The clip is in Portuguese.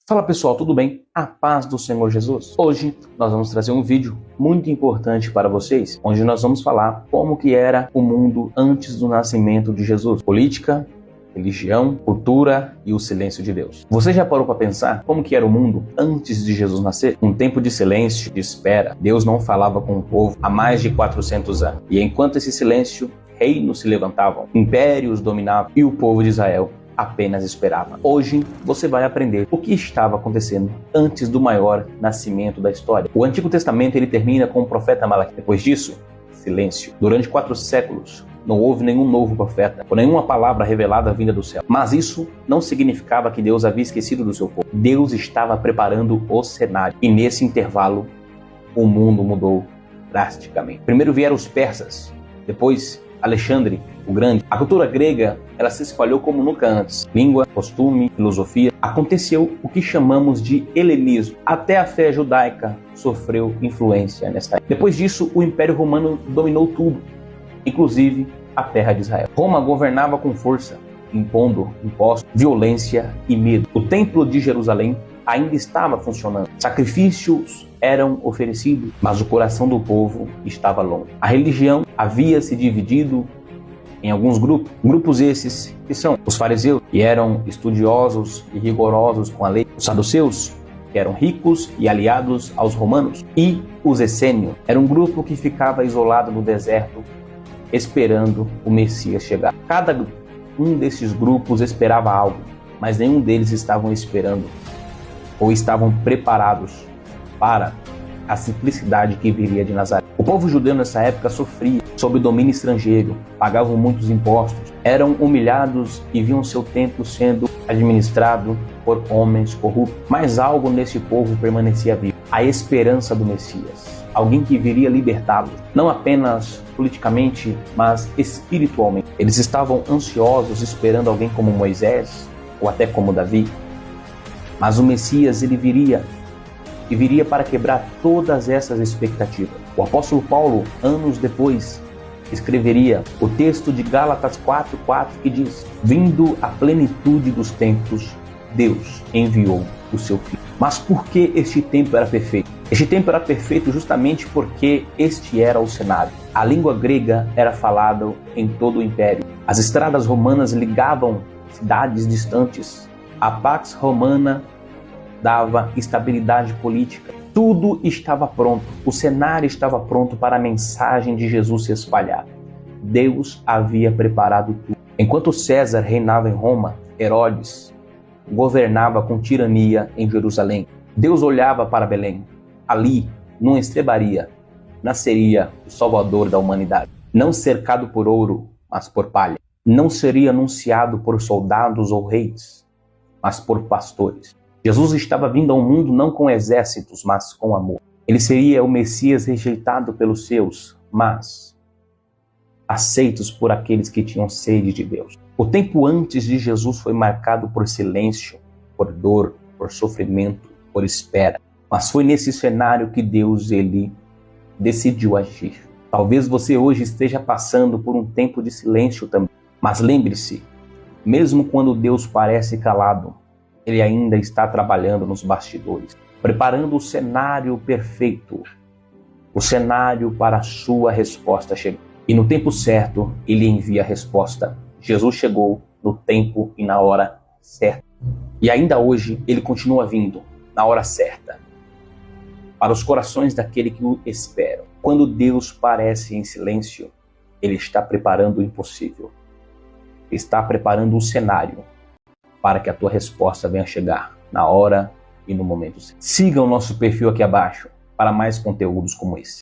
Fala pessoal, tudo bem? A paz do Senhor Jesus. Hoje nós vamos trazer um vídeo muito importante para vocês, onde nós vamos falar como que era o mundo antes do nascimento de Jesus. Política, religião, cultura e o silêncio de Deus. Você já parou para pensar como que era o mundo antes de Jesus nascer? Um tempo de silêncio, de espera. Deus não falava com o povo há mais de 400 anos. E enquanto esse silêncio, reinos se levantavam, impérios dominavam e o povo de Israel apenas esperava. Hoje você vai aprender o que estava acontecendo antes do maior nascimento da história. O Antigo Testamento ele termina com o profeta Malaquias. Depois disso, silêncio. Durante 4 séculos não houve nenhum novo profeta ou nenhuma palavra revelada vinda do céu. Mas isso não significava que Deus havia esquecido do seu povo. Deus estava preparando o cenário. E nesse intervalo, o mundo mudou drasticamente. Primeiro vieram os persas, depois Alexandre o Grande. A cultura grega ela se espalhou como nunca antes. Língua, costume, filosofia. Aconteceu o que chamamos de helenismo. Até a fé judaica sofreu influência nesta época. Depois disso, o Império Romano dominou tudo, inclusive a terra de Israel. Roma governava com força, impondo impostos, violência e medo. O Templo de Jerusalém ainda estava funcionando. Sacrifícios eram oferecidos, mas o coração do povo estava longe. A religião havia se dividido em alguns grupos esses que são os fariseus, que eram estudiosos e rigorosos com a lei, os saduceus, que eram ricos e aliados aos romanos, e os essênios, era um grupo que ficava isolado no deserto, esperando o Messias chegar. Cada um desses grupos esperava algo, mas nenhum deles estavam esperando ou estavam preparados para a simplicidade que viria de Nazaré. O povo judeu nessa época sofria sob domínio estrangeiro, pagavam muitos impostos, eram humilhados e viam seu templo sendo administrado por homens corruptos. Mas algo nesse povo permanecia vivo: a esperança do Messias, alguém que viria libertá-los, não apenas politicamente, mas espiritualmente. Eles estavam ansiosos esperando alguém como Moisés ou até como Davi. Mas o Messias ele viria para quebrar todas essas expectativas. O apóstolo Paulo, anos depois, escreveria o texto de Gálatas 4:4 que diz: vindo a plenitude dos tempos, Deus enviou o seu Filho. Mas por que este tempo era perfeito? Este tempo era perfeito justamente porque este era o cenário. A língua grega era falada em todo o império. As estradas romanas ligavam cidades distantes. A Pax Romana dava estabilidade política. Tudo estava pronto. O cenário estava pronto para a mensagem de Jesus se espalhar. Deus havia preparado tudo. Enquanto César reinava em Roma, Herodes governava com tirania em Jerusalém. Deus olhava para Belém. Ali, numa estrebaria, nasceria o Salvador da humanidade. Não cercado por ouro, mas por palha. Não seria anunciado por soldados ou reis, mas por pastores. Jesus estava vindo ao mundo não com exércitos, mas com amor. Ele seria o Messias rejeitado pelos seus, mas aceitos por aqueles que tinham sede de Deus. O tempo antes de Jesus foi marcado por silêncio, por dor, por sofrimento, por espera. Mas foi nesse cenário que Deus ele decidiu agir. Talvez você hoje esteja passando por um tempo de silêncio também. Mas lembre-se, mesmo quando Deus parece calado, Ele ainda está trabalhando nos bastidores, preparando o cenário perfeito, o cenário para a sua resposta chegar. E no tempo certo, Ele envia a resposta. Jesus chegou no tempo e na hora certa. E ainda hoje, Ele continua vindo na hora certa, para os corações daquele que o esperam. Quando Deus parece em silêncio, Ele está preparando o impossível. Está preparando um cenário para que a tua resposta venha chegar na hora e no momento certo. Siga o nosso perfil aqui abaixo para mais conteúdos como esse.